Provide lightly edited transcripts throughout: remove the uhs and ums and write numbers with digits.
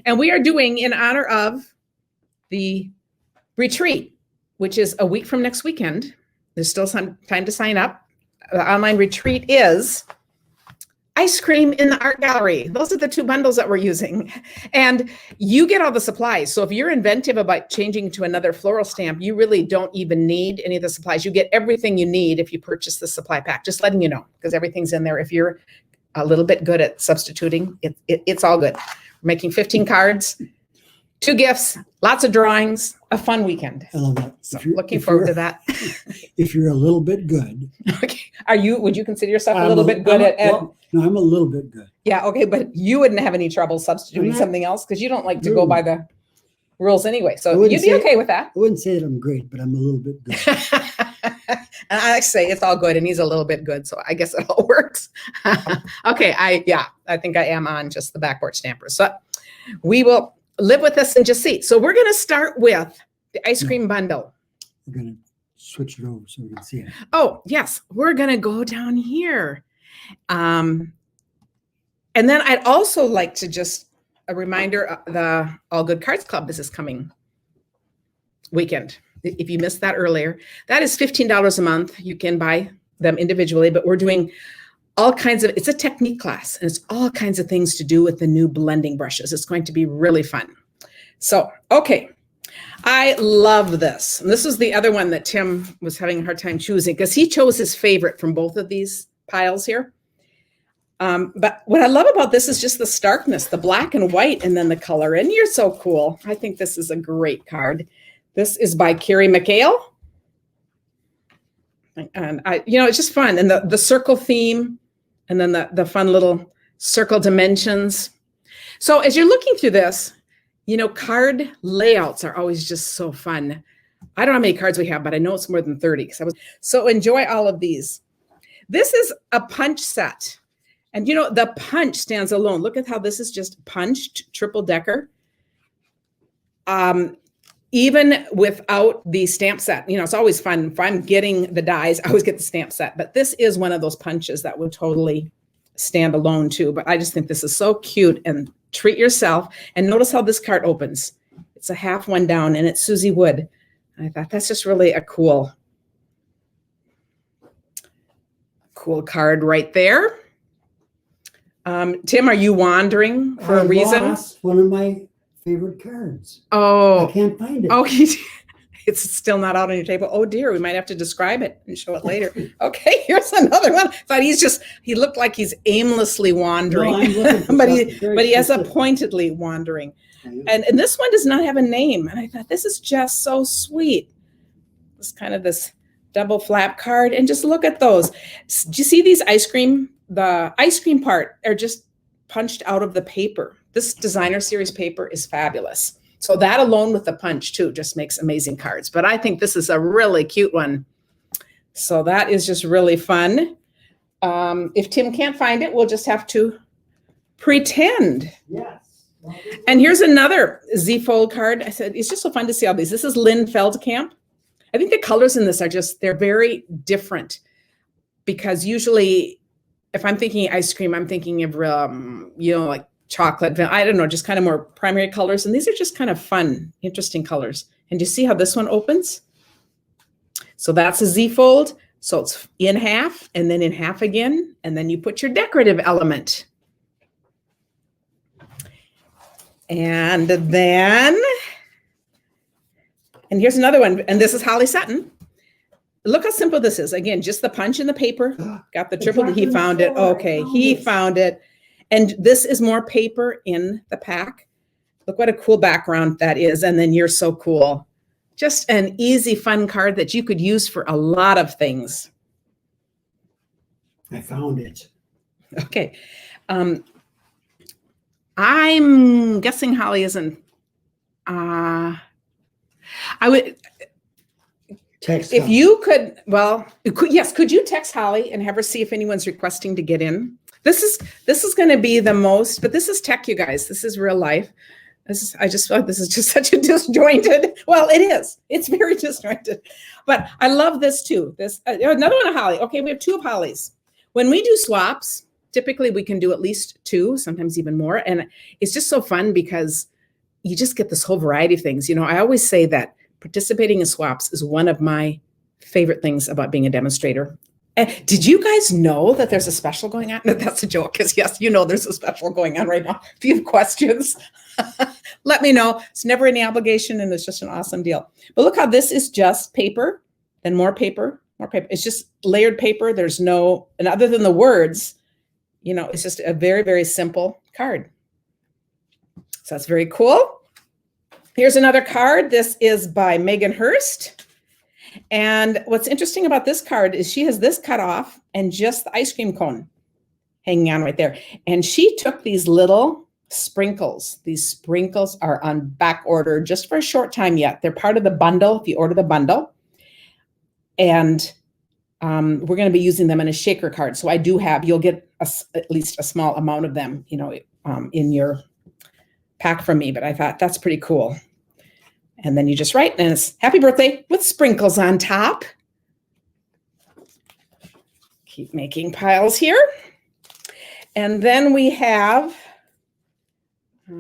And we are doing in honor of the retreat, which is a week from next weekend. There's still some time to sign up. The online retreat is ice cream in the art gallery. Those are the 2 bundles that we're using. And you get all the supplies. So if you're inventive about changing to another floral stamp, you really don't even need any of the supplies. You get everything you need if you purchase the supply pack, just letting you know, because everything's in there. If you're a little bit good at substituting, it's all good. We're making 15 cards, 2 gifts, lots of drawings, a fun weekend. I love that. So looking forward to that. If you're a little bit good. Okay. Would you consider yourself a little bit good at? Well, no, I'm a little bit good. Yeah. Okay. But you wouldn't have any trouble substituting something else because you don't like to go by the rules anyway. So you'd be okay with that. I wouldn't say that I'm great, but I'm a little bit good. And I say it's all good and he's a little bit good. So I guess it all works. Okay. I think I am on just the backboard stampers. So we will live with this and just see. So we're going to start with the ice cream bundle. We're going to switch it over so we can see it. Oh, yes. We're going to go down here. And then I'd also like to just a reminder, the All Good Cards Club is this coming weekend. If you missed that earlier, that is $15 a month. You can buy them individually, but we're doing all kinds of, it's a technique class and it's all kinds of things to do with the new blending brushes. It's going to be really fun. So, okay. I love this. And this is the other one that Tim was having a hard time choosing because he chose his favorite from both of these piles here. But what I love about this is just the starkness, the black and white, and then the color. And you're so cool. I think this is a great card. This is by Carrie McHale. And it's just fun. And the circle theme, and then the fun little circle dimensions. So as you're looking through this, card layouts are always just so fun. I don't know how many cards we have, but I know it's more than 30. So enjoy all of these. This is a punch set. And the punch stands alone. Look at how this is just punched, triple decker. Even without the stamp set, it's always fun. If I'm getting the dies, I always get the stamp set. But this is one of those punches that would totally stand alone too. But I just think this is so cute and treat yourself. And notice how this card opens. It's a half one down and it's Susie Wood. I thought that's just really a cool card right there. Tim, are you wandering for a reason? Lost one of my favorite cards. Oh, I can't find it. Oh, it's still not out on your table. Oh dear, we might have to describe it and show it later. Okay, here's another one. Thought he looked like he's aimlessly wandering, no, but he has a pointedly wandering. And this one does not have a name. And I thought this is just so sweet. It's kind of this double flap card, and just look at those. Do you see these ice cream? The ice cream part are just punched out of the paper. This designer series paper is fabulous. So that alone with the punch too just makes amazing cards. But I think this is a really cute one. So that is just really fun. If Tim can't find it, we'll just have to pretend. Yes. And here's another Z-fold card. I said, it's just so fun to see all these. This is Lynn Feldkamp. I think the colors in this are they're very different because usually if I'm thinking ice cream, I'm thinking of, like chocolate, I don't know, just kind of more primary colors. And these are just kind of fun, interesting colors. And you see how this one opens? So that's a Z-fold. So it's in half and then in half again. And then you put your decorative element. And here's another one. And this is Holly Sutton. Look how simple this is. Again, just the punch in the paper. Got the triple. He found it. Okay, he found it. And this is more paper in the pack. Look what a cool background that is. And then you're so cool. Just an easy, fun card that you could use for a lot of things. I found it. Okay. I'm guessing Holly isn't. I would. Text if you could, could you text Holly and have her see if anyone's requesting to get in? This is going to be the most, but this is tech, you guys. This is real life. I just feel like this is just such a disjointed. Well, it is. It's very disjointed, but I love this too. Another one of Holly. Okay, we have 2 of Holly's. When we do swaps, typically we can do at least 2, sometimes even more, and it's just so fun because you just get this whole variety of things. You know, I always say that participating in swaps is one of my favorite things about being a demonstrator. And did you guys know that there's a special going on? No, that's a joke, because yes, you know there's a special going on right now. If you have questions, let me know. It's never any obligation, and it's just an awesome deal. But look how this is just paper, and more paper, more paper. It's just layered paper. There's no, and other than the words, you know, it's just a very, very simple card. So that's very cool. Here's another card. This is by Megan Hurst. And what's interesting about this card is she has this cut off and just the ice cream cone hanging on right there. And she took these little sprinkles. These sprinkles are on back order just for a short time yet. They're part of the bundle if you order the bundle. And we're going to be using them in a shaker card. So I do have, you'll get at least a small amount of them, you know, in your pack from me. But I thought that's pretty cool. And then you just write, and it's happy birthday with sprinkles on top. Keep making piles here. And then we have,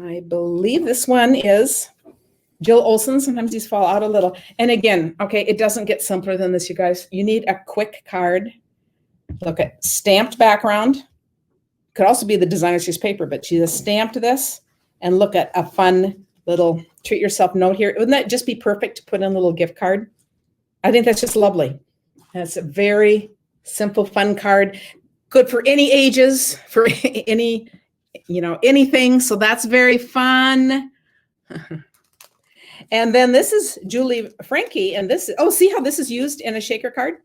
I believe this one is Jill Olson. Sometimes these fall out a little. And again, okay, it doesn't get simpler than this, you guys. You need a quick card. Look at stamped background. Could also be the designer's choice paper, but she has stamped this. And look at a fun little treat yourself note here. Wouldn't that just be perfect to put in a little gift card? I think that's just lovely. And it's a very simple, fun card. Good for any ages, for any, you know, anything. So that's very fun. And then this is Julie Frankie. And this, oh, see how this is used in a shaker card?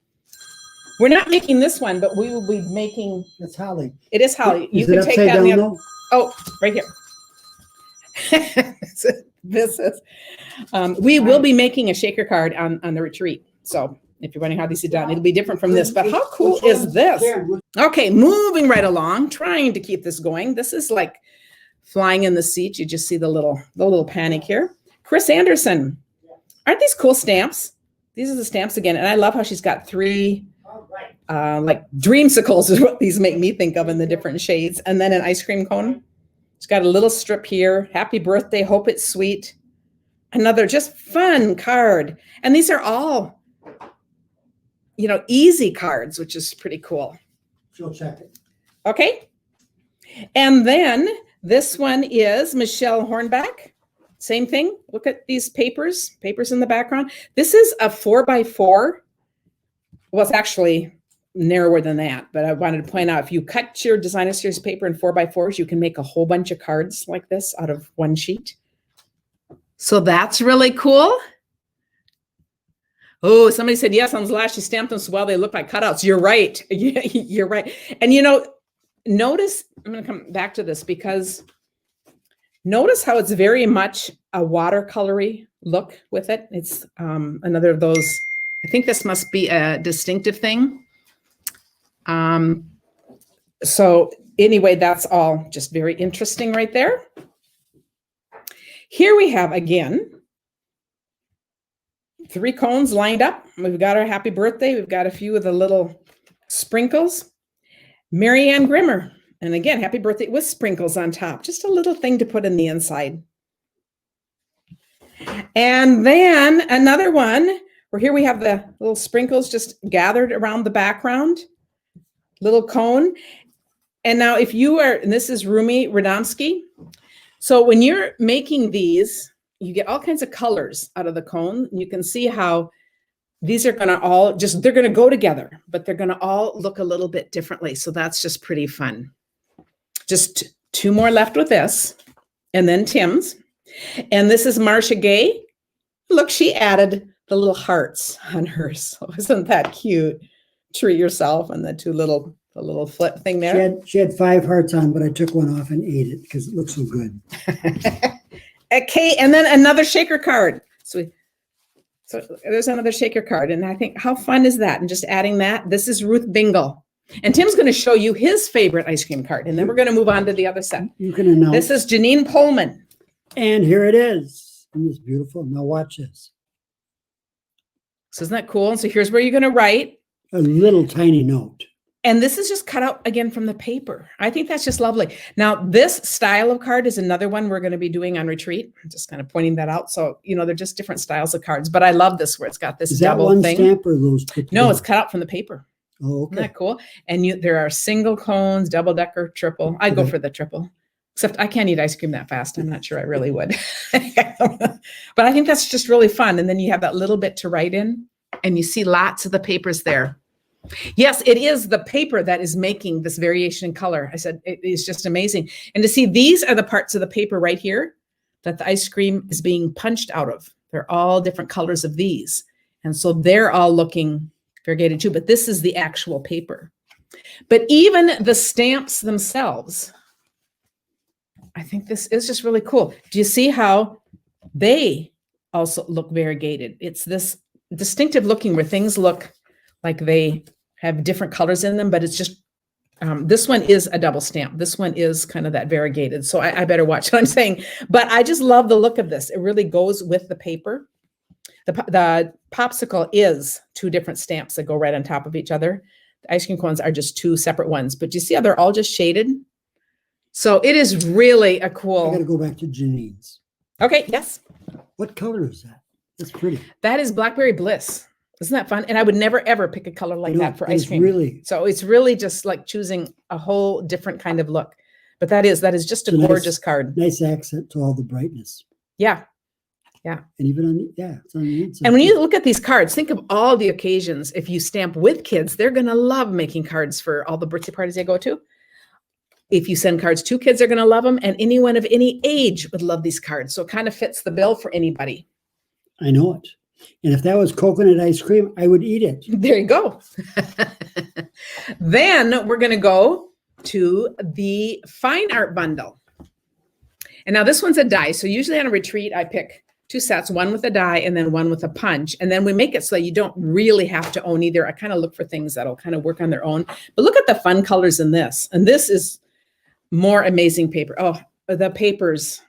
We're not making this one, but we will be making. That's Holly. It is Holly. You Is it can take that upside in the down, other. though? Oh, right here. This is, we will be making a shaker card on the retreat. So if you're wondering how these are done, it'll be different from this, but how cool is this? Okay, moving right along, trying to keep this going. This is like flying in the seat. You just see the little panic here. Chris Anderson. Aren't these cool stamps? These are the stamps again. And I love how she's got three, like dreamsicles is what these make me think of in the different shades. And then an ice cream cone. It's got a little strip here. Happy birthday. Hope it's sweet. Another just fun card. And these are all, you know, easy cards, which is pretty cool. She'll check it. Okay. And then this one is Michelle Hornback. Same thing. Look at these papers in the background. This is a 4x4. Well, it's actually narrower than that, but I wanted to point out, if you cut your designer series paper in 4x4s, you can make a whole bunch of cards like this out of one sheet. So that's really cool. Oh, somebody said, yes, on the last, she stamped them so well, they look like cutouts. You're right. You're right. And you know, notice, I'm going to come back to this because notice how it's very much a watercolory look with it. It's another of those, I think this must be a distinctive thing. So anyway, that's all just very interesting right there. Here we have, again, 3 cones lined up. We've got our happy birthday. We've got a few of the little sprinkles. Marianne Grimmer. And again, happy birthday with sprinkles on top. Just a little thing to put in the inside. And then another one where here we have the little sprinkles just gathered around the background. Little cone. And now if you are, and this is Rumi Radomski. So when you're making these, you get all kinds of colors out of the cone. You can see how these are going to all just, they're going to go together, but they're going to all look a little bit differently. So that's just pretty fun. Just 2 more left with this. And then Tim's. And this is Marcia Gay. Look, she added the little hearts on hers. So isn't that cute? Treat yourself, and the little flip thing there. She had 5 hearts on, but I took one off and ate it because it looks so good. Okay, and then another shaker card. So there's another shaker card, and I think how fun is that? And just adding that. This is Ruth Bingle, and Tim's going to show you his favorite ice cream card, and then we're going to move on to the other set. You can announce. This is Janine Pullman, and here it is. And it's beautiful. Now watch this. So isn't that cool? And so here's where you're going to write a little tiny note. And this is just cut out again from the paper. I think that's just lovely. Now, this style of card is another one we're going to be doing on retreat. I'm just kind of pointing that out. So, they're just different styles of cards, but I love this where it's got this Is that double one thing. stamp or those put No, together? it's cut out from the paper. Oh, okay. Isn't that cool? And there are single cones, double decker, triple. I go Okay. for the triple. Except I can't eat ice cream that fast. I'm not sure I really would. But I think that's just really fun. And then you have that little bit to write in, and you see lots of the papers there. Yes, it is the paper that is making this variation in color. I said it is just amazing. And to see these are the parts of the paper right here that the ice cream is being punched out of. They're all different colors of these. And so they're all looking variegated too, but this is the actual paper. But even the stamps themselves, I think this is just really cool. Do you see how they also look variegated? It's this distinctive looking where things look like they have different colors in them, but it's just, this one is a double stamp. This one is kind of that variegated. So I better watch what I'm saying, but I just love the look of this. It really goes with the paper. The popsicle is two different stamps that go right on top of each other. The ice cream cones are just two separate ones, but you see how they're all just shaded? So it is really a I got to cool. go back to Janine's. Okay, yes. What color is that? That's pretty. That is Blackberry Bliss. Isn't that fun? And I would never, ever pick a color like that for ice cream. Really, So it's really just like choosing a whole different kind of look. But that is just a It's a gorgeous card. nice accent to all the brightness. Yeah. And even on it's on the inside. And when you look at these cards, think of all the occasions. If you stamp with kids, they're going to love making cards for all the birthday parties they go to. If you send cards to kids, they're going to love them. And anyone of any age would love these cards. So it kind of fits the bill for anybody. I know it. And if that was coconut ice cream, I would eat it. There you go. Then we're going to go to the fine art bundle. And now this one's a die. So usually on a retreat, I pick two sets, one with a die and then one with a punch. And then we make it so you don't really have to own either. I kind of look for things that'll kind of work on their own. But look at the fun colors in this. And this is more amazing paper. Oh, the papers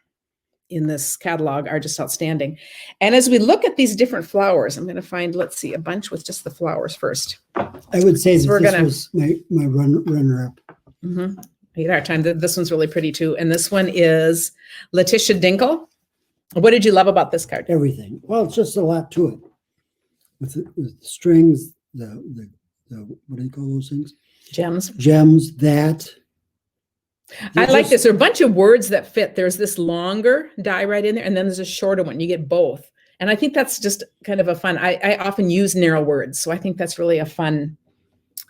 in this catalog are just outstanding. And as we look at these different flowers, I'm going to find, let's see, a bunch with just the flowers first. I would say So that this was my runner-up. Mm-hmm. At our time, this one's really pretty too. And this one is Letitia Dinkle. What did you love about this card? Everything. Well, it's just a lot to it. With the strings, the what do you call those things? Gems. Gems, that. I like this. There are a bunch of words that fit. There's this longer die right in there, and then there's a shorter one. You get both. And I think that's just kind of a fun, I often use narrow words. So I think that's really a fun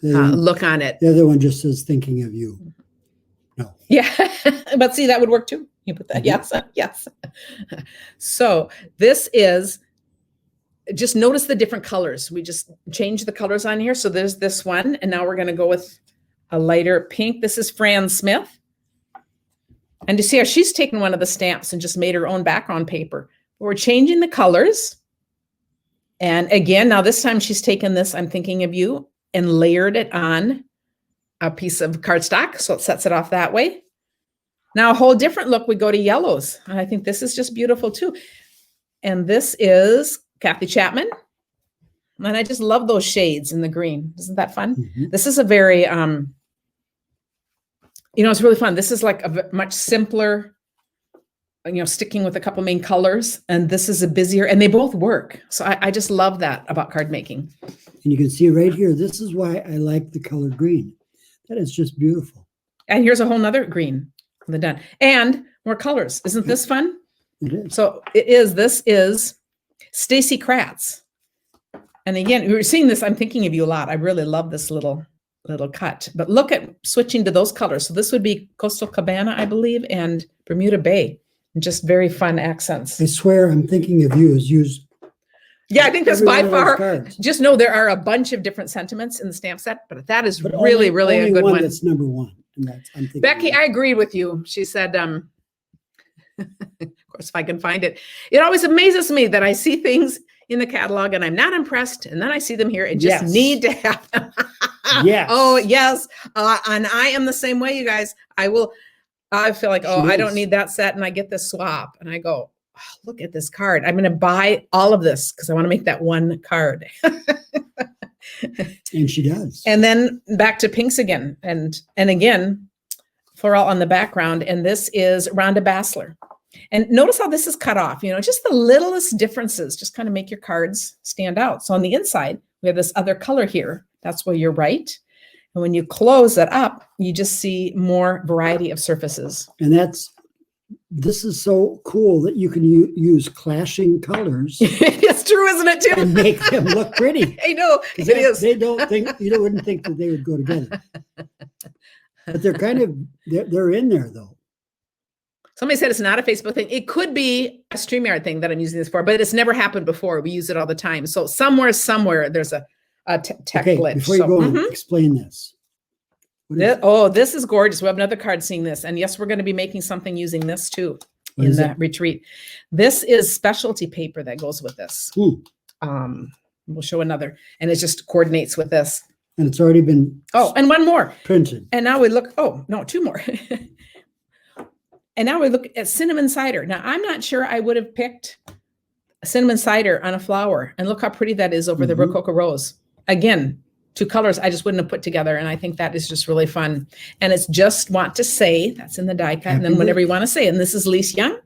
look on it. The other one just says thinking of you. No. Yeah, but see, that would work too. You put that, yes, yes. So this is, just notice the different colors. We just changed the colors on here. So there's this one, and now we're going to go with a lighter pink. This is Fran Smith. And to see how she's taken one of the stamps and just made her own background paper. We're changing the colors. And again, now this time she's taken this, I'm Thinking of You, and layered it on a piece of cardstock. So it sets it off that way. Now a whole different look, we go to yellows. And I think this is just beautiful too. And this is Kathy Chapman. And I just love those shades in the green. Isn't that fun? Mm-hmm. This is a very, it's really fun. This is like a much simpler, sticking with a couple main colors. And this is a busier, and they both work. So I just love that about card making. And you can see right here, this is why I like the color green. That is just beautiful. And here's a whole nother green. They're done. And more colors. Isn't this fun? It is. So this is Stacy Kratz. And again, we're seeing this, I'm Thinking of You a lot. I really love this little cut. But look at switching to those colors. So this would be Coastal Cabana, I believe, and Bermuda Bay. Just very fun accents. I swear I'm Thinking of You is used. Yeah, I think that's by far. Cards. Just know there are a bunch of different sentiments in the stamp set, but that is But really only a good one. That's number one. And that's I'm Thinking Becky, of You. I agreed with you. She said, of course, if I can find it, it always amazes me that I see things in the catalog and I'm not impressed. And then I see them here and just need to have them. Yes. Oh, yes. And I am the same way, you guys. I feel like, I don't need that set. And I get this swap and I go, look at this card. I'm going to buy all of this because I want to make that one card. And she does. And then back to pinks again. And again, floral on the background. And this is Rhonda Bassler. And notice how this is cut off, you know, just the littlest differences just kind of make your cards stand out. So on the inside, we have this other color here. That's where you're right. And when you close it up, you just see more variety of surfaces. And this is so cool that you can use clashing colors. It's true, isn't it, too? And make them look pretty. I know, it is. They don't think, you wouldn't think that they would go together. But they're kind of, they're in there though. Somebody said it's not a Facebook thing. It could be a StreamYard thing that I'm using this for, but it's never happened before. We use it all the time. So somewhere there's a tech glitch. Before you go on, explain this. This is gorgeous. We have another card seeing this. And yes, we're going to be making something using this too in the retreat. This is specialty paper that goes with this. We'll show another. And it just coordinates with this. And it's already been and one more. Printed. And now we look, two more. And now we look at cinnamon cider. Now, I'm not sure I would have picked a cinnamon cider on a flower. And look how pretty that is over the Rococo Rose. Again, two colors I just wouldn't have put together. And I think that is just really fun. And it's just want to say, that's in the die cut. And then whenever you want to say, and this is Lise Young.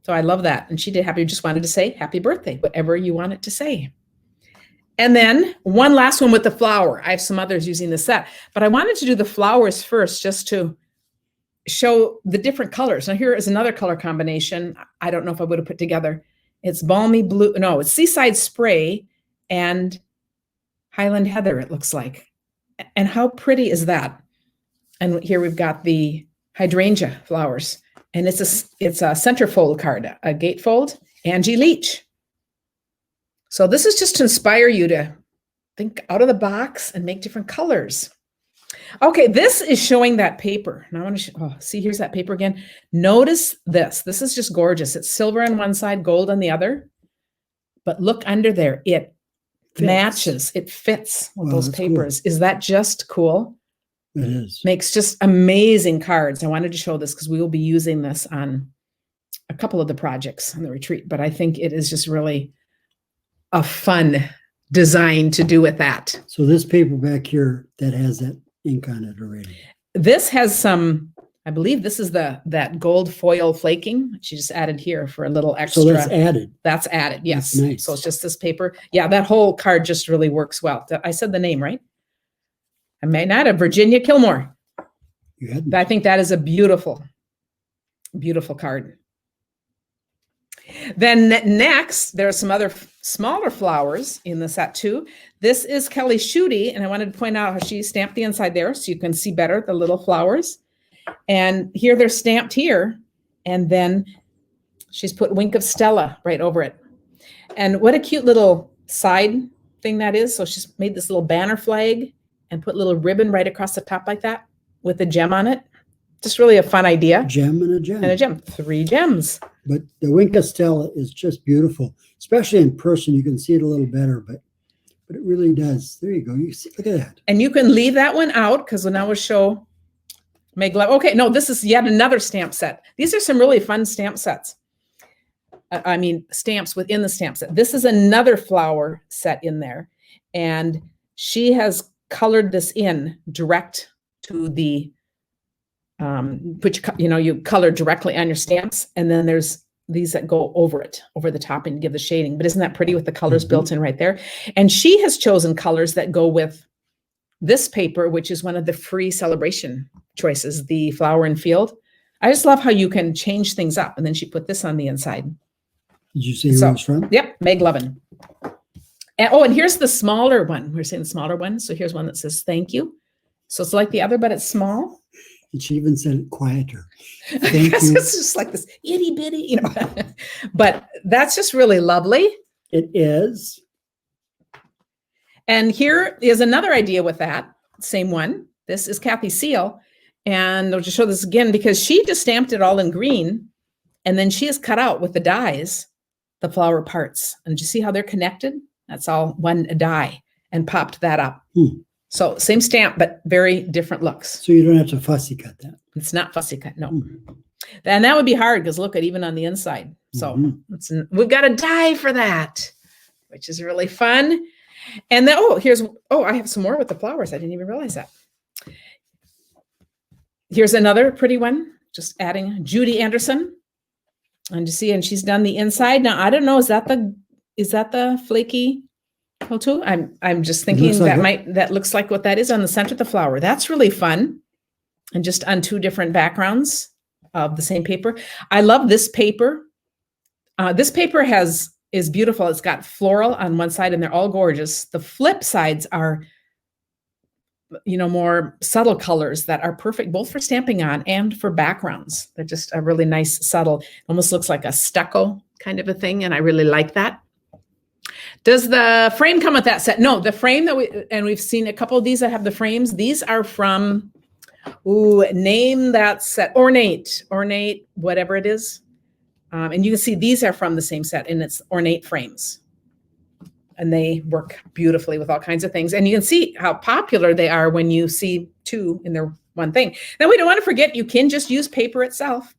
So I love that. And she did just wanted to say happy birthday, whatever you want it to say. And then one last one with the flower. I have some others using the set, but I wanted to do the flowers first just to show the different colors. Now here is another color combination. I don't know if I would have put together. It's balmy blue. No, it's Seaside Spray and Highland Heather, it looks like. And how pretty is that? And here we've got the hydrangea flowers. And it's a centerfold card, a gatefold, Angie Leach. So this is just to inspire you to think out of the box and make different colors. Okay, this is showing that paper. Now I want to see, here's that paper again. Notice this. This is just gorgeous. It's silver on one side, gold on the other. But look under there. It matches. It fits with those papers. Cool. Is that just cool? It is. Makes just amazing cards. I wanted to show this because we will be using this on a couple of the projects on the retreat. But I think it is just really a fun design to do with that. So this paper back here that has that ink on it already. This has some, I believe this is that gold foil flaking. She just added here for a little extra. So that's added. That's added, yes. That's nice. So it's just this paper. Yeah, that whole card just really works well. I said the name, right? I may not have. Virginia Kilmore. You hadn't. I think that is a beautiful, beautiful card. Then next, there are some other smaller flowers in the set too. This is Kelly Schutte, and I wanted to point out how she stamped the inside there so you can see better the little flowers. And here they're stamped here, and then she's put Wink of Stella right over it. And what a cute little side thing that is. So she's made this little banner flag and put a little ribbon right across the top like that with a gem on it. Just really a fun idea. Gem and a gem. And a gem. 3 gems. But the Wink of Stella is just beautiful, especially in person. You can see it a little better, but it really does. There you go. You see, look at that. And you can leave that one out because now we'll show Meg Love. Okay, no, this is yet another stamp set. These are some really fun stamp sets. I mean, stamps within the stamp set. This is another flower set in there. And she has colored this in direct to the you color directly on your stamps, and then there's these that go over it, over the top, and give the shading. But isn't that pretty with the colors built in right there? And she has chosen colors that go with this paper, which is one of the free celebration choices, the Flower and Field. I just love how you can change things up. And then she put this on the inside. Did you see where it's from? Yep, Meg Lovin. And here's the smaller one. We're saying the smaller one. So here's one that says thank you. So it's like the other, but it's small. And she even said it quieter. Thank you. It's just like this itty bitty, but that's just really lovely. It is. And here is another idea with that same one. This is Kathy Seal. And I'll just show this again because she just stamped it all in green. And then she has cut out with the dies, the flower parts. And you see how they're connected? That's all one die, and popped that up. So same stamp, but very different looks. So you don't have to fussy cut that. It's not fussy cut, no. And that would be hard because look at even on the inside. So we've got a die for that. which is really fun. And then, I have some more with the flowers. I didn't even realize that. Here's another pretty one, just adding Judy Anderson. And you see, and she's done the inside. Now, I don't know, is that the flaky too? I'm just thinking that looks like what that is on the center of the flower. That's really fun. And just on 2 different backgrounds of the same paper. I love this paper. This paper is beautiful. It's got floral on one side and they're all gorgeous. The flip sides are, more subtle colors that are perfect both for stamping on and for backgrounds. They're just a really nice, subtle, almost looks like a stucco kind of a thing. And I really like that. Does the frame come with that set? No, the frame we've seen a couple of these that have the frames. These are from, name that set, Ornate, whatever it is. And you can see these are from the same set and it's Ornate frames. And they work beautifully with all kinds of things. And you can see how popular they are when you see 2 in their one thing. Now, we don't want to forget, you can just use paper itself.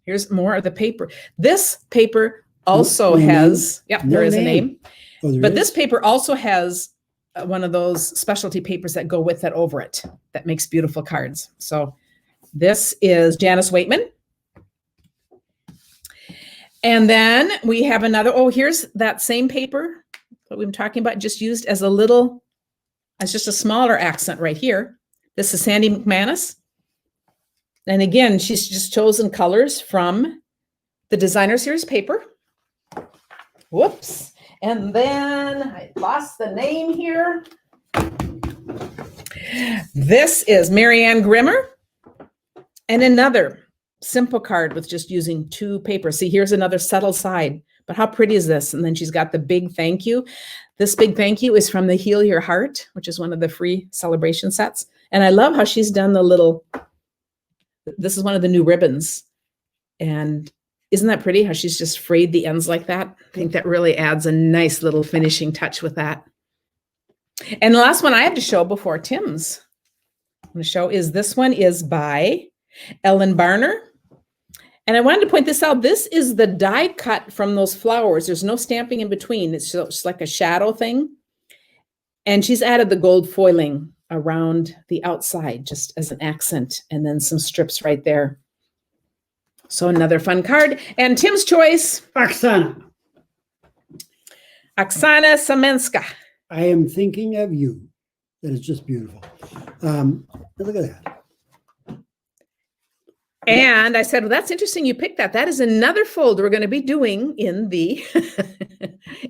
Here's more of the paper. This paper also has, there is a name. But this paper also has one of those specialty papers that go with it over it that makes beautiful cards. So this is Janice Waitman. And then we have another, here's that same paper that we've been talking about, just used as just a smaller accent right here. This is Sandy Mcmanus. And again, she's just chosen colors from the Designer Series paper. Whoops. And then I lost the name here. This is Marianne Grimmer. And another simple card with just using 2 papers. See, here's another subtle side, but how pretty is this? And then she's got the big thank you. This big thank you is from the Heal Your Heart, which is one of the free celebration sets. And I love how she's done this is one of the new ribbons. And isn't that pretty how she's just frayed the ends like that? I think that really adds a nice little finishing touch with that. And the last one I have to show before Tim's I'm going to show is this one is by Ellen Barner. And I wanted to point this out. This is the die cut from those flowers. There's no stamping in between. It's just like a shadow thing. And she's added the gold foiling around the outside just as an accent, and then some strips right there. So another fun card. And Tim's choice. Oksana Semenska. I am thinking of you. That is just beautiful. Look at that. And I said, well, that's interesting you picked that. That is another fold we're going to be doing in the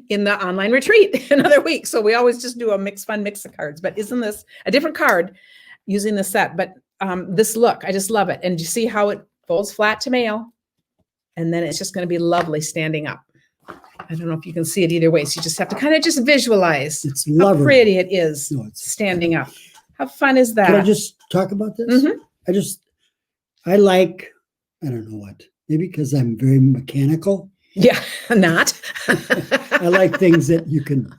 in the online retreat another week. So we always just do a fun mix of cards. But isn't this a different card using the set? But this look, I just love it. And you see how it folds flat to mail. And then it's just going to be lovely standing up. I don't know if you can see it either way. So you just have to kind of just visualize how pretty it is standing up. How fun is that? Can I just talk about this? Mm-hmm. I don't know what, maybe because I'm very mechanical. Yeah, not. I like things that you can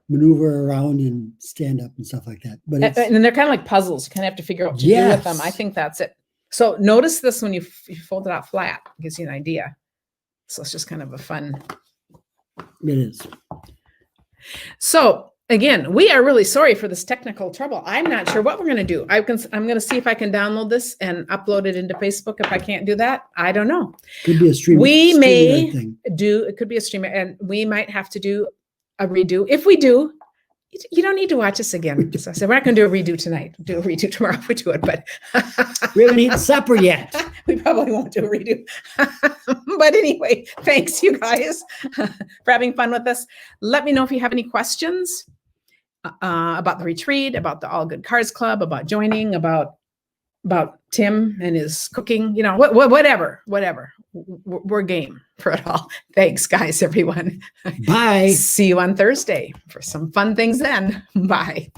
maneuver around and stand up and stuff like that. But and they're kind of like puzzles. You kind of have to figure out what to do with them. I think that's it. So notice this when you fold it out flat. It gives you an idea. So it's just kind of a fun. It is. So again, we are really sorry for this technical trouble. I'm not sure what we're going to do. I'm going to see if I can download this and upload it into Facebook. If I can't do that, I don't know. Could be a stream. It could be a streamer, and we might have to do a redo. If we do, you don't need to watch us again. So I said, we're not going to do a redo tonight. We'll do a redo tomorrow if we do it, but we haven't eaten supper yet. We probably won't do a redo. But anyway, thanks you guys for having fun with us. Let me know if you have any questions about the retreat, about the All Good Cards Club, about joining, about Tim and his cooking, whatever. We're game for it all. Thanks, guys, everyone. Bye. See you on Thursday for some fun things then. Bye.